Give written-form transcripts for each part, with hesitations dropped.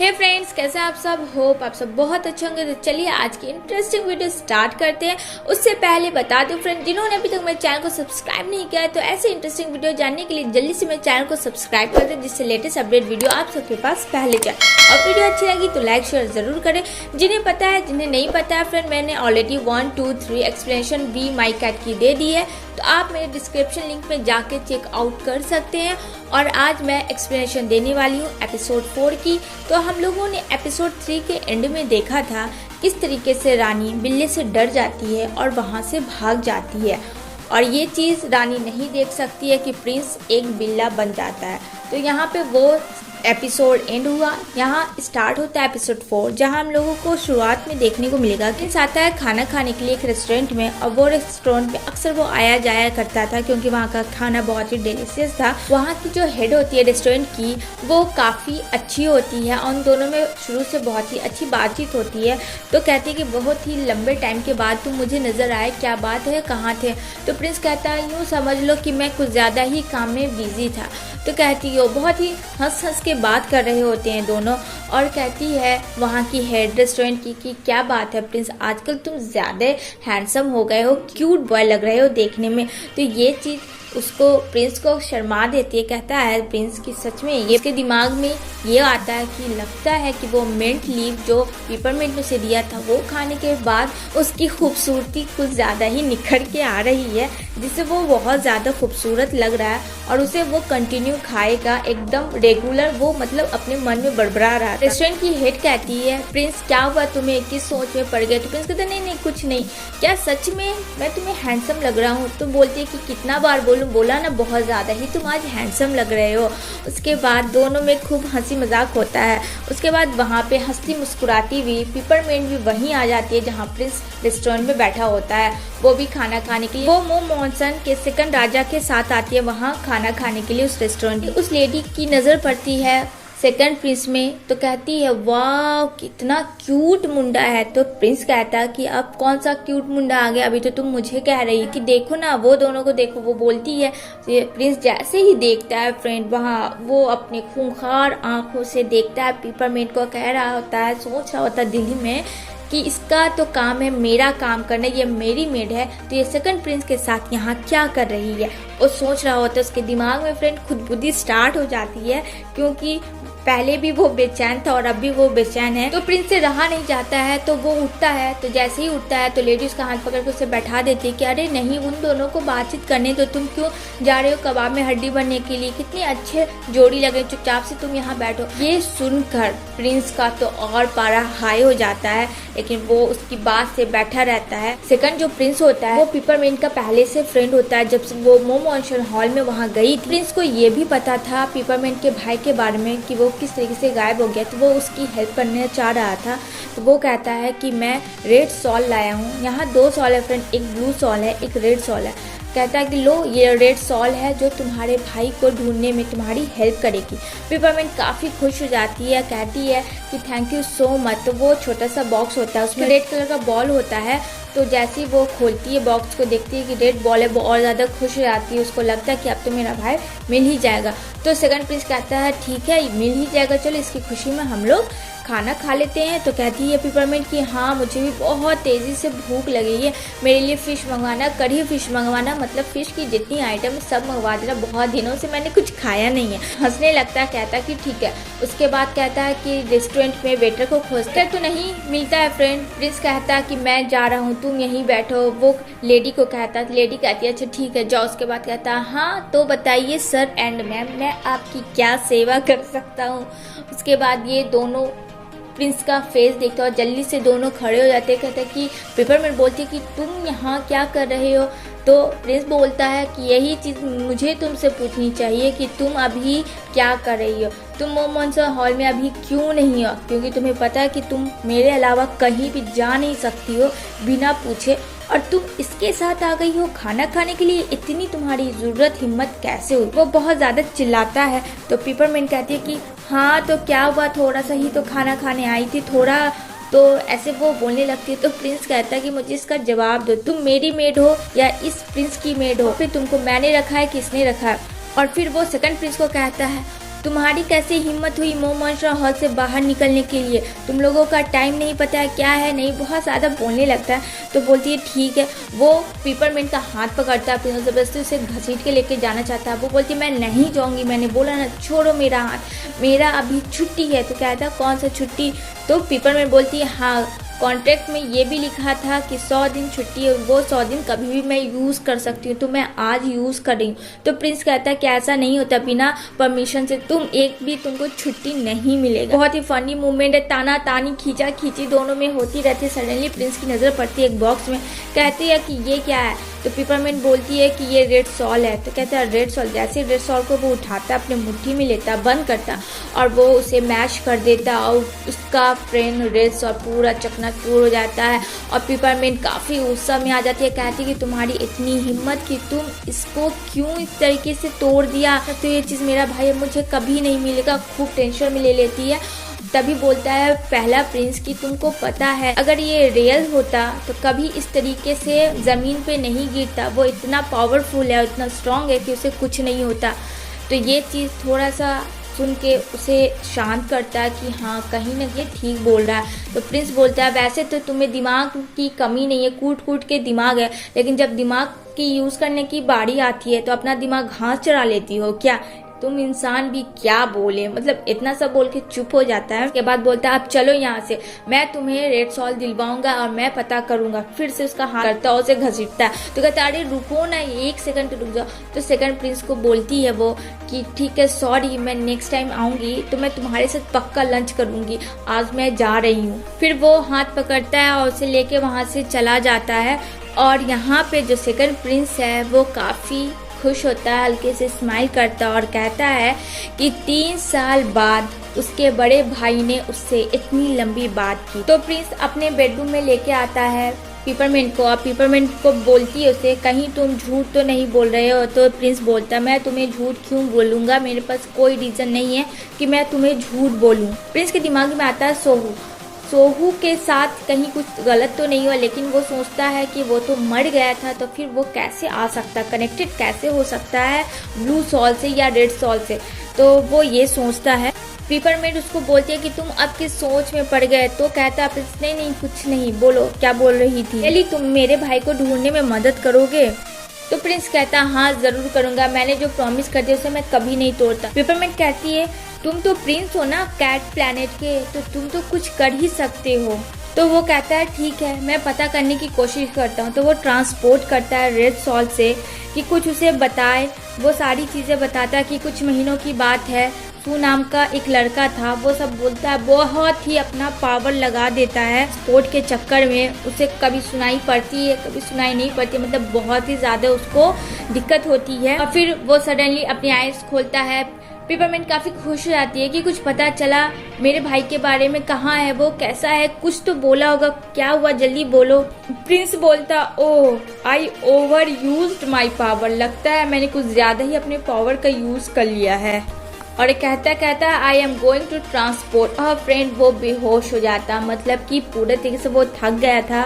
हे friends, कैसे आप सब? होप आप सब बहुत अच्छे होंगे। तो चलिए आज की इंटरेस्टिंग वीडियो स्टार्ट करते हैं। उससे पहले बता दूं फ्रेंड, जिन्होंने अभी तक मेरे चैनल को सब्सक्राइब नहीं किया है तो ऐसे इंटरेस्टिंग वीडियो जानने के लिए जल्दी से मेरे चैनल को सब्सक्राइब कर दें, जिससे लेटेस्ट अपडेट वीडियो आप सबके पास पहले जाए। और वीडियो अच्छी लगी तो लाइक शेयर जरूर करें। जिन्हें पता है, जिन्हें नहीं पता है फ्रेंड, मैंने already 1, 2, 3 explanation by my cat की दे दी है, तो आप मेरे डिस्क्रिप्शन लिंक में जाके चेकआउट कर सकते हैं। और आज मैं एक्सप्लेनेशन देने वाली हूँ एपिसोड 4 की। तो हम लोगों ने एपिसोड 3 के एंड में देखा था किस तरीके से रानी बिल्ली से डर जाती है और वहाँ से भाग जाती है, और ये चीज़ रानी नहीं देख सकती है कि प्रिंस एक बिल्ला बन जाता है। तो यहाँ पे वो एपिसोड एंड हुआ। यहाँ स्टार्ट होता है एपिसोड 4, जहाँ हम लोगों को शुरुआत में देखने को मिलेगा कि आता है खाना खाने के लिए एक रेस्टोरेंट में, और वो रेस्टोरेंट में अक्सर वो आया जाया करता था क्योंकि वहाँ का खाना बहुत ही डिलीशियस था। वहाँ की जो हेड होती है रेस्टोरेंट की, वो काफ़ी अच्छी होती है और उन दोनों में शुरू से बहुत ही अच्छी बातचीत होती है। तो कहती है कि बहुत ही लंबे टाइम के बाद तुम मुझे नज़र आए, क्या बात है, कहाँ थे? तो प्रिंस कहता है यूँ समझ लो कि मैं कुछ ज़्यादा ही काम में बिजी था। तो कहती हो बहुत ही हंस हंस के बात कर रहे होते हैं दोनों, और कहती है वहाँ की हेड रेस्टोरेंट की कि क्या बात है प्रिंस, आजकल तुम ज़्यादा हैंडसम हो गए हो, क्यूट बॉय लग रहे हो देखने में। तो ये चीज़ उसको प्रिंस को शर्मा देती है। कहता है प्रिंस की सच में ये, उसके दिमाग में ये आता है कि लगता है कि वो मिंट लीव जो पेपरमिंट में से दिया था, वो खाने के बाद उसकी खूबसूरती कुछ ज़्यादा ही निखर के आ रही है, जिससे वो बहुत ज़्यादा खूबसूरत लग रहा है और उसे वो कंटिन्यू खाएगा एकदम रेगुलर। वो मतलब अपने मन में बड़बड़ा रहा था। रेस्टोरेंट की हेड कहती है प्रिंस क्या हुआ तुम्हें, किस सोच में पड़ गए? तो प्रिंस कहता नहीं कुछ नहीं, क्या सच में मैं तुम्हें हैंडसम लग रहा हूँ? तो बोलती है कि कितना बार बोला ना, बहुत ज़्यादा ही तुम आज हैंडसम लग रहे हो। उसके बाद दोनों में खूब हंसी मजाक होता है। उसके बाद वहाँ पे हंसती मुस्कुराती हुई पेपरमिंट भी वहीं आ जाती है जहाँ प्रिंस रेस्टोरेंट में बैठा होता है। वो भी खाना खाने के लिए वो मो मॉन्सन के सेकंड राजा के साथ आती है वहाँ खाना खाने के लिए उस रेस्टोरेंट में। उस लेडी की नज़र पड़ती है सेकंड प्रिंस में, तो कहती है वाह कितना क्यूट मुंडा है। तो प्रिंस कहता है कि अब कौन सा क्यूट मुंडा आ गया, अभी तो तुम मुझे कह रही कि देखो ना वो दोनों को देखो। वो बोलती है, प्रिंस जैसे ही देखता है फ्रेंड वहाँ, वो अपने खूंखार आंखों से देखता है पेपरमिंट को, कह रहा होता है, सोच रहा होता है दिल्ली में कि इसका तो काम है मेरा काम करना, ये मेरी मेड है, तो ये सेकंड प्रिंस के साथ यहाँ क्या कर रही है? वो सोच रहा होता है। उसके दिमाग में फ्रेंड खुद बुद्धि स्टार्ट हो जाती है, क्योंकि पहले भी वो बेचैन था और अब भी वो बेचैन है। तो प्रिंस से रहा नहीं जाता है, तो वो उठता है। तो जैसे ही उठता है तो लेडी उसका हाथ पकड़ के उसे बैठा देती है कि अरे नहीं, उन दोनों को बातचीत करने तो तुम क्यों जा रहे हो कबाब में हड्डी बनने के लिए? कितनी अच्छे जोड़ी लगे, चुपचाप से तुम यहाँ बैठो। ये सुनकर प्रिंस का तो और पारा हाई हो जाता है, लेकिन वो उसकी बात से बैठा रहता है। सेकंड जो प्रिंस होता है वो पेपरमिंट का पहले से फ्रेंड होता है। जब से वो मो मॉन्सन हॉल में वहाँ गई थी, प्रिंस को ये भी पता था पेपरमिंट के भाई के बारे में कि वो किस तरीके से गायब हो गया, तो वो उसकी हेल्प करने चाह रहा था। तो वो कहता है कि मैं रेड सॉल लाया हूँ, यहाँ 2 सॉल है फ्रेंड, एक ब्लू सॉल है, एक रेड सॉल है। कहता है कि लो ये रेड सॉल है जो तुम्हारे भाई को ढूंढने में तुम्हारी हेल्प करेगी। पेपरमिंट काफ़ी खुश हो जाती है, कहती है कि थैंक यू सो मच। तो वो छोटा सा बॉक्स होता है, उसमें रेड कलर का बॉल होता है। तो जैसे ही वो खोलती है बॉक्स को, देखती है कि रेड बॉल है, वो और ज़्यादा खुश हो जाती है। उसको लगता है कि अब तो मेरा भाई मिल ही जाएगा। तो सेकंड प्रिंस कहता है ठीक है मिल ही जाएगा, चलो इसकी खुशी में हम लोग खाना खा लेते हैं। तो कहती है पेपरमिंट कि हाँ मुझे भी बहुत तेज़ी से भूख लगी है, मेरे लिए फ़िश मंगवाना, कढ़ी फ़िश मंगवाना, मतलब फ़िश की जितनी आइटम सब मंगवा देना, बहुत दिनों से मैंने कुछ खाया नहीं है। हंसने लगता है, कहता है कि ठीक है। उसके बाद कहता है कि रेस्टोरेंट में वेटर को खोजता है तो नहीं मिलता है फ्रेंड। प्रिंस कहता है कि मैं जा रहा हूँ, तुम यहीं बैठो। वो लेडी को कहता है, लेडी कहती है अच्छा ठीक है जाओ। उसके बाद कहता है हाँ तो बताइए सर एंड मैम, मैं आपकी क्या सेवा कर सकता हूँ? उसके बाद ये दोनों प्रिंस का फेस देखते और जल्दी से दोनों खड़े हो जाते। कहते हैं कि पेपरमिंट बोलती है कि तुम यहाँ क्या कर रहे हो? तो प्रिंस बोलता है कि यही चीज़ मुझे तुमसे पूछनी चाहिए कि तुम अभी क्या कर रही हो, तुम मो मॉन्सन हॉल में अभी क्यों नहीं हो? क्योंकि तुम्हें पता है कि तुम मेरे अलावा कहीं भी जा नहीं सकती हो बिना पूछे, और तुम इसके साथ आ गई हो खाना खाने के लिए, इतनी तुम्हारी ज़रूरत हिम्मत कैसे हुई? वो बहुत ज़्यादा चिल्लाता है। तो पेपरमिंट कहती है कि हाँ तो क्या हुआ, थोड़ा सा ही तो खाना खाने आई थी, थोड़ा तो ऐसे वो बोलने लगती है। तो प्रिंस कहता है कि मुझे इसका जवाब दो, तुम मेरी मेड हो या इस प्रिंस की मेड हो? फिर तुमको मैंने रखा है किसने रखा है? और फिर वो सेकंड प्रिंस को कहता है तुम्हारी कैसे हिम्मत हुई मोमोन्स्टर हॉल से बाहर निकलने के लिए? तुम लोगों का टाइम नहीं पता है क्या है नहीं? बहुत ज़्यादा बोलने लगता है। तो बोलती है ठीक है। वो पिपरमिंट का हाथ पकड़ता है, फिर ज़बरदस्ती उसे घसीट के लेके जाना चाहता है। वो बोलती है मैं नहीं जाऊँगी, मैंने बोला ना, छोड़ो मेरा हाथ, मेरा अभी छुट्टी है। तो कहता है कौन सा छुट्टी? तो पिपरमिंट बोलती है हाँ, कॉन्ट्रैक्ट में ये भी लिखा था कि 100 दिन छुट्टी है, वो 100 दिन कभी भी मैं यूज़ कर सकती हूँ, तो मैं आज यूज़ कर रही हूँ। तो प्रिंस कहता है कि ऐसा नहीं होता, बिना परमिशन से तुमको छुट्टी नहीं मिलेगा। बहुत ही फनी मूवमेंट है, ताना तानी खींचा खींची दोनों में होती रहती है। सडनली प्रिंस की नज़र पड़ती है एक बॉक्स में, कहती है कि ये क्या है? तो पिपरमिंट बोलती है कि ये रेड सॉल है। तो कहता है रेड सॉल? जैसे रेड सॉल को वो उठाता है, अपने मुट्ठी में लेता, बंद करता और वो उसे मैश कर देता और उसका फ्रेंड रेड सॉल पूरा चकनाचूर हो जाता है। और पिपरमिंट काफ़ी गुस्सा में आ जाती है, कहती है कि तुम्हारी इतनी हिम्मत कि तुम इसको क्यों इस तरीके से तोड़ दिया? तो ये चीज़ मेरा भाई मुझे कभी नहीं मिलेगा। खूब टेंशन में ले लेती है। तभी बोलता है पहला प्रिंस कि तुमको पता है अगर ये रियल होता तो कभी इस तरीके से ज़मीन पे नहीं गिरता। वो इतना पावरफुल है, इतना स्ट्रांग है कि उसे कुछ नहीं होता। तो ये चीज़ थोड़ा सा सुन के उसे शांत करता है कि हाँ कहीं ना ये ठीक बोल रहा है। तो प्रिंस बोलता है वैसे तो तुम्हें दिमाग की कमी नहीं है, कूट कूट के दिमाग है, लेकिन जब दिमाग की यूज़ करने की बारी आती है तो अपना दिमाग घास चरा लेती हो क्या? तुम इंसान भी क्या बोले, मतलब इतना सब बोल के चुप हो जाता है। उसके बाद बोलता है अब चलो यहाँ से, मैं तुम्हें रेड सॉल दिलवाऊंगा और मैं पता करूंगा। फिर से उसका हाथ करता है, उसे घसीटता है। तो कहता है अरे रुको ना, 1 सेकंड रुक जाओ। तो सेकंड प्रिंस को बोलती है वो कि ठीक है सॉरी, मैं नेक्स्ट टाइम आऊंगी तो मैं तुम्हारे साथ पक्का लंच करूंगी, आज मैं जा रही हूँ। फिर वो हाथ पकड़ता है और उसे लेके वहाँ से चला जाता है। और यहाँ पे जो सेकंड प्रिंस है वो काफ़ी खुश होता है, हल्के से स्माइल करता है और कहता है कि 3 साल बाद उसके बड़े भाई ने उससे इतनी लंबी बात की। तो प्रिंस अपने बेडरूम में लेके आता है पिपरमिंट को, और पिपरमिंट को बोलती है उसे कहीं तुम झूठ तो नहीं बोल रहे हो? तो प्रिंस बोलता है मैं तुम्हें झूठ क्यों बोलूँगा, मेरे पास कोई रीज़न नहीं है कि मैं तुम्हें झूठ बोलूँ। प्रिंस के दिमाग में आता है सोहू के साथ कहीं कुछ गलत तो नहीं हुआ, लेकिन वो सोचता है कि वो तो मर गया था, तो फिर वो कैसे आ सकता, कनेक्टेड कैसे हो सकता है ब्लू सॉल से या रेड सॉल से? तो वो ये सोचता है। पिपरमिंट उसको बोलती है कि तुम अब किस सोच में पड़ गए? तो कहता है नहीं कुछ नहीं, बोलो क्या बोल रही थी? एली तुम मेरे भाई को ढूंढने में मदद करोगे? तो प्रिंस कहता हाँ जरूर करूँगा, मैंने जो प्रॉमिस कर दिया उसे मैं कभी नहीं तोड़ता। पिपरमिंट कहती है तुम तो प्रिंस हो ना कैट प्लैनेट के, तो तुम तो कुछ कर ही सकते हो। तो वो कहता है ठीक है मैं पता करने की कोशिश करता हूँ। तो वो ट्रांसपोर्ट करता है रेड सॉल से कि कुछ उसे बताए, वो सारी चीज़ें बताता है कि कुछ महीनों की बात है, सू नाम का एक लड़का था, वो सब बोलता है, बहुत ही अपना पावर लगा देता है स्पोर्ट के चक्कर में। उसे कभी सुनाई पड़ती है कभी सुनाई नहीं पड़ती, मतलब बहुत ही ज़्यादा उसको दिक्कत होती है। और फिर वो सडनली अपनी आइज खोलता है। पिपरमिंट काफ़ी खुश हो जाती है कि कुछ पता चला मेरे भाई के बारे में, कहाँ है वो, कैसा है, कुछ तो बोला होगा, क्या हुआ जल्दी बोलो। प्रिंस बोलता oh I overused my power, लगता है मैंने कुछ ज़्यादा ही अपने पावर का यूज़ कर लिया है। और कहता I am going to transport और फ्रेंड। वो बेहोश हो जाता, मतलब कि पूरे तरीके से वो थक गया था,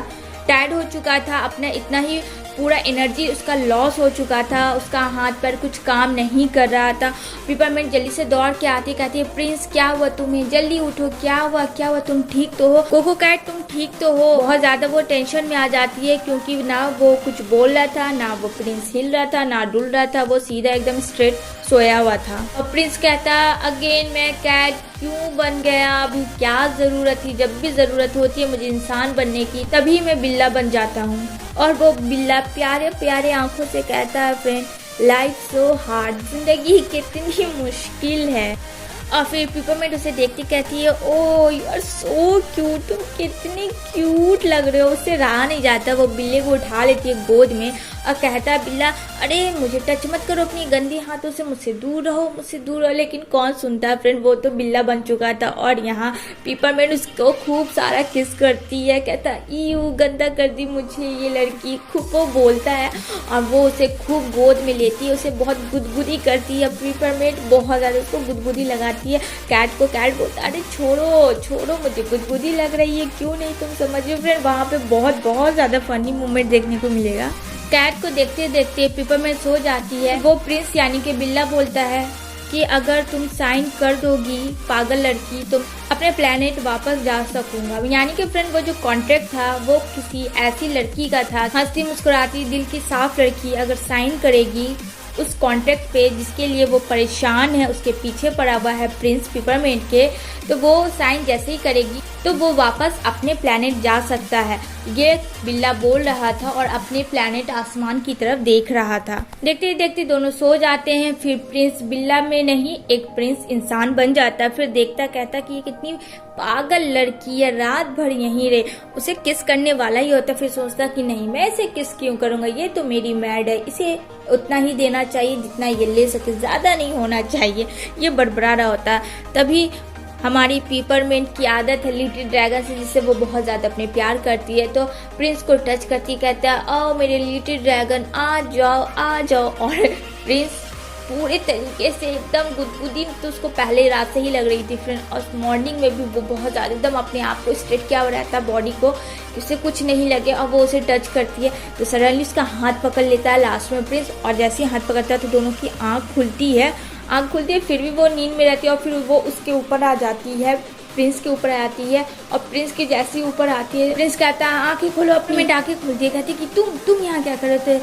टायर्ड हो चुका था, अपना इतना ही पूरा एनर्जी उसका लॉस हो चुका था, उसका हाथ पैर कुछ काम नहीं कर रहा था। पिपरमिंट जल्दी से दौड़ के आती कहती है प्रिंस क्या हुआ तुम्हें, जल्दी उठो, क्या हुआ तुम ठीक तो हो? कोको कैट तुम ठीक तो हो? बहुत ज़्यादा वो टेंशन में आ जाती है क्योंकि ना वो कुछ बोल रहा था, ना वो प्रिंस हिल रहा था, ना डुल रहा था, वो सीधा एकदम स्ट्रेट सोया हुआ था। और प्रिंस कहता अगेन मैं कैट क्यों बन गया, अभी क्या ज़रूरत थी, जब भी ज़रूरत होती है मुझे इंसान बनने की तभी मैं बिल्ला बन जाता हूँ। और वो बिल्ला प्यारे प्यारे आंखों से कहता है फ्रेंड लाइफ सो हार्ड, जिंदगी कितनी मुश्किल है। और फिर पिपरमिंट उसे देखती कहती है ओ यू आर सो क्यूट, तुम कितनी क्यूट लग रहे हो। उससे रहा नहीं जाता, वो बिल्ले को उठा लेती है गोद में और कहता है बिल्ला अरे मुझे टच मत करो अपनी गंदी हाथों से, मुझसे दूर रहो। लेकिन कौन सुनता है फ्रेंड, वो तो बिल्ला बन चुका था। और यहाँ पिपरमिंट उसको खूब सारा किस करती है, कहता यू गंदा कर दी मुझे ये लड़की, खूब वो बोलता है। और वो उसे खूब गोद में लेती है, उसे बहुत गुदगुदी करती है। पिपरमिंट बहुत ज़्यादा उसको गुदगुदी लगाती है कैट को। कैट बोलता अरे छोड़ो मुझे गुदगुदी लग रही है, क्यों नहीं तुम समझ रहे हो। फ्रेंड वहाँ पे बहुत ज़्यादा फनी मोमेंट देखने को मिलेगा। कैट को देखते देखते पिपरमिंट सो जाती है। वो प्रिंस यानी कि बिल्ला बोलता है कि अगर तुम साइन कर दोगी पागल लड़की तो अपने प्लेनेट वापस जा सकूंगा। यानी कि फ्रेंड वो जो कॉन्ट्रैक्ट था वो किसी ऐसी लड़की का था, हंसती मुस्कुराती दिल की साफ लड़की अगर साइन करेगी उस कॉन्ट्रैक्ट पे जिसके लिए वो परेशान है, उसके पीछे पड़ा हुआ है प्रिंस पिपरमिंट के, तो वो साइन जैसे ही करेगी तो वो वापस अपने प्लेनेट जा सकता है। ये बिल्ला बोल रहा था और अपने प्लेनेट आसमान की तरफ देख रहा था। देखते ही देखते दोनों सो जाते हैं। फिर प्रिंस बिल्ला में नहीं एक प्रिंस इंसान बन जाता है। फिर देखता कहता कि ये कितनी पागल लड़की है, रात भर यहीं रहे, उसे किस करने वाला ही होता। फिर सोचता कि नहीं मैं इसे किस क्यों करूंगा, ये तो मेरी मैड है, इसे उतना ही देना चाहिए जितना ये ले सके, ज्यादा नहीं होना चाहिए। ये बड़बड़ा रहा होता। तभी हमारी पिपरमिंट की आदत है लिटिल ड्रैगन से, जिससे वो बहुत ज्यादा अपने प्यार करती है, तो प्रिंस को टच करती कहता है आओ मेरे लिटिल ड्रैगन आ जाओ। और प्रिंस पूरे तरीके से एकदम गुदगुदी तो उसको पहले रात से ही लग रही थी फ्रेंड, और मॉर्निंग में भी वो बहुत ज़्यादा एकदम अपने आप को स्ट्रेट किया हुआ रहता है बॉडी को, उससे कुछ नहीं लगे। और वो उसे टच करती है तो सडनली उसका हाथ पकड़ लेता है लास्ट में प्रिंस, और जैसे ही हाथ पकड़ता है तो दोनों की आँख खुलती है। फिर भी वो नींद में रहती है और फिर वो उसके ऊपर आ जाती है, प्रिंस के ऊपर आती है। और प्रिंस के जैसे ही ऊपर आती है प्रिंस कहता है आंखें खोलो, अपनी मिनट आंखें खोलती है, कहती कि तुम यहाँ क्या कर रहे थे।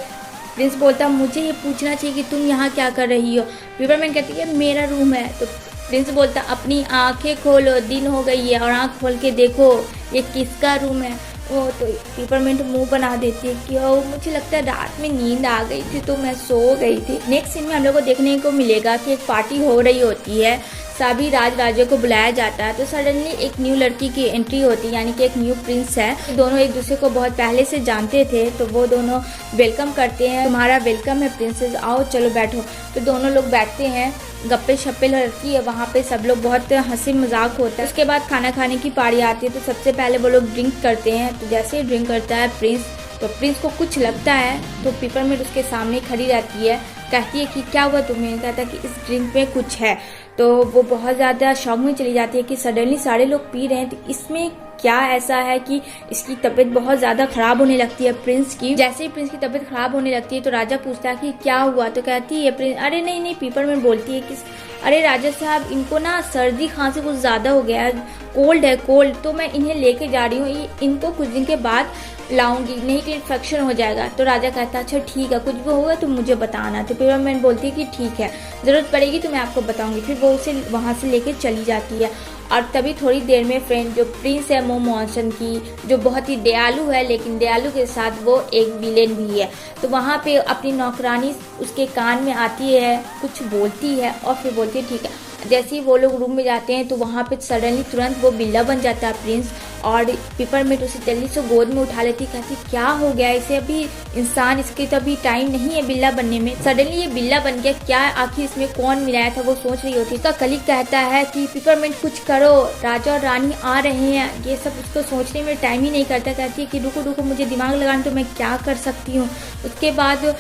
प्रिंस बोलता मुझे ये पूछना चाहिए कि तुम यहाँ क्या कर रही हो। पिपरमिंट कहती है मेरा रूम है। तो प्रिंस बोलता अपनी आंखें खोलो, दिन हो गई है और आंख खोल के देखो ये किसका रूम है। वो तो पिपरमिंट मुंह बना देती है कि मुझे लगता है रात में नींद आ गई थी तो मैं सो गई थी। नेक्स्ट सीन में हम लोग को देखने को मिलेगा कि एक पार्टी हो रही होती है, सभी राजराजों को बुलाया जाता है। तो सडनली एक न्यू लड़की की एंट्री होती है, यानी कि एक न्यू प्रिंस है। दोनों एक दूसरे को बहुत पहले से जानते थे, तो वो दोनों वेलकम करते हैं, तुम्हारा वेलकम है प्रिंसेस, आओ चलो बैठो। तो दोनों लोग बैठते हैं, गप्पे शप्पे लड़ती है वहाँ पे, सब लोग बहुत हंसी मजाक होता है। उसके बाद खाना खाने की पारी आती है, तो सबसे पहले वो लोग ड्रिंक करते हैं। तो जैसे ही ड्रिंक करता है प्रिंस, तो प्रिंस को कुछ लगता है, तो पिपरमिंट उसके सामने खड़ी रहती है, कहती है कि क्या हुआ तुम्हें, कहता है कि इस ड्रिंक में कुछ है। तो वो बहुत ज़्यादा शॉक में चली जाती है कि सडनली सारे लोग पी रहे हैं, तो इसमें क्या ऐसा है कि इसकी तबीयत बहुत ज़्यादा खराब होने लगती है प्रिंस की। जैसे ही प्रिंस की तबीयत खराब होने लगती है तो राजा पूछता है कि क्या हुआ, तो कहती है प्रिंस अरे नहीं, पिपरमिंट बोलती है कि अरे राजा साहब इनको ना सर्दी खांसी कुछ ज़्यादा हो गया है, कोल्ड है कोल्ड, तो मैं इन्हें लेके जा रही हूँ, इनको कुछ दिन के बाद लाऊंगी, नहीं तो इन्फेक्शन हो जाएगा। तो राजा कहता है अच्छा ठीक है, कुछ भी होगा तो मुझे बताना। तो पिपरमिंट बोलती है कि ठीक है, ज़रूरत पड़ेगी तो मैं आपको बताऊंगी। फिर वो उसे वहाँ से लेके चली जाती है। और तभी थोड़ी देर में फ्रेंड जो प्रिंस है मो मॉन्सन की, जो बहुत ही दयालु है, लेकिन दयालु के साथ वो एक विलेन भी है, तो वहाँ पे अपनी नौकरानी उसके कान में आती है, कुछ बोलती है और फिर बोलती है ठीक है। जैसे ही वो लोग रूम में जाते हैं तो वहाँ पे सडनली तुरंत वो बिल्ला बन जाता है प्रिंस, और पिपरमिंट उसे जल्दी से गोद में उठा लेती, कहती क्या हो गया इसे, अभी इंसान, इसके तो अभी टाइम नहीं है बिल्ला बनने में, सडनली ये बिल्ला बन गया, क्या आखिर इसमें कौन मिलाया था, वो सोच रही होती। उसका कलीग कहता है कि पिपरमिंट कुछ करो, राजा और रानी आ रहे हैं, ये सब उसको सोचने में टाइम ही नहीं करता। कहती है कि रुको मुझे दिमाग लगाना, तो मैं क्या कर सकती हूँ। उसके बाद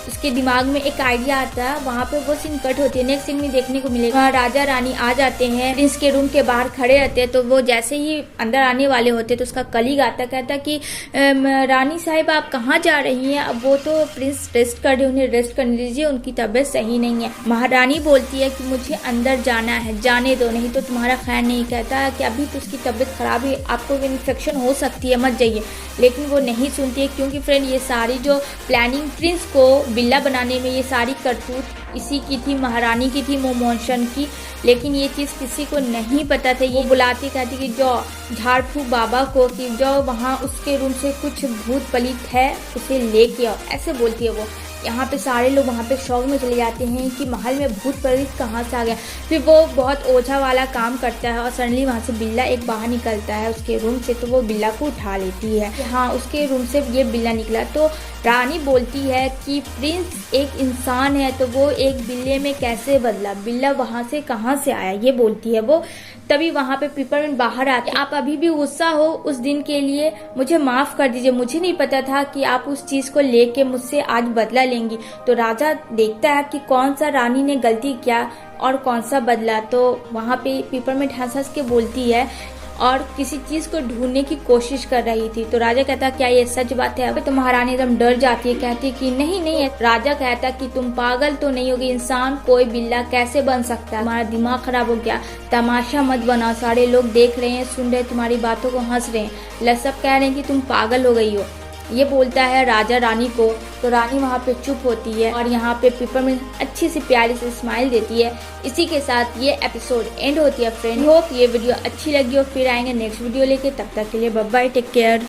उसके दिमाग में एक आइडिया आता है, वहाँ पे वो सीन कट होती है। नेक्स्ट सीन में देखने को मिलेगा राजा रानी आ जाते हैं, प्रिंस के रूम के बाहर खड़े रहते हैं। तो वो जैसे ही अंदर आने वाले होते तो उसका कलीग आता, कहता कि रानी साहिब आप कहाँ जा रही हैं। अब वो तो प्रिंस रेस्ट कर रहे, उन्हें रेस्ट करने दीजिए, उनकी तबीयत सही नहीं है। महारानी बोलती है कि मुझे अंदर जाना है, जाने दो नहीं तो तुम्हारा खैर नहीं। कहता है कि अभी तो उसकी तबीयत खराब है, आपको इन्फेक्शन हो सकती है, मत जाइए। लेकिन वो नहीं सुनती है, क्योंकि फ्रेंड ये सारी जो प्लानिंग प्रिंस को बिल्ला बनाने में ये सारी करतूत इसी की थी, महारानी की थी, मो मॉन्सन की। लेकिन ये चीज़ किसी को नहीं पता था। ये बुलाती कहती कि जाओ झाड़ फूक बाबा को, कि जाओ वहाँ उसके रूम से कुछ भूत पलित है उसे लेके आओ, ऐसे बोलती है वो। यहाँ पे सारे लोग वहाँ पे शौक में चले जाते हैं कि महल में भूत प्रेत कहाँ से आ गया। फिर वो बहुत ओझा वाला काम करता है और सडनली वहाँ से बिल्ला एक बाहर निकलता है उसके रूम से, तो वो बिल्ला को उठा लेती है। हाँ, उसके रूम से ये बिल्ला निकला। तो रानी बोलती है कि प्रिंस एक इंसान है, तो वो एक बिल्ले में कैसे बदला, बिल्ला वहाँ से कहाँ से आया, ये बोलती है वो। तभी वहाँ पे पिपरमिंट बाहर आती है, आप अभी भी गुस्सा हो उस दिन के लिए, मुझे माफ कर दीजिए, मुझे नहीं पता था कि आप उस चीज को लेके मुझसे आज बदला लेंगी। तो राजा देखता है कि कौन सा रानी ने गलती किया और कौन सा बदला। तो वहाँ पे पिपरमिंट हंस हंस के बोलती है और किसी चीज को ढूंढने की कोशिश कर रही थी। तो राजा कहता क्या ये सच बात है? तो महारानी एकदम डर जाती है, कहती कि नहीं नहीं। राजा कहता कि तुम पागल तो नहीं होगी, इंसान कोई बिल्ला कैसे बन सकता है? तुम्हारा दिमाग खराब हो गया, तमाशा मत बनाओ, सारे लोग देख रहे हैं, सुन रहे, तुम्हारी बातों को हंस रहे हैं, सब कह रहे हैं कि तुम पागल हो गई हो। ये बोलता है राजा रानी को। तो रानी वहाँ पे चुप होती है और यहाँ पे पिपरमिंट अच्छी सी प्यारी सी स्माइल देती है। इसी के साथ ये एपिसोड एंड होती है फ्रेंड। होप ये वीडियो अच्छी लगी हो, फिर आएंगे नेक्स्ट वीडियो लेके, तब तक के लिए बाय बाय, टेक केयर।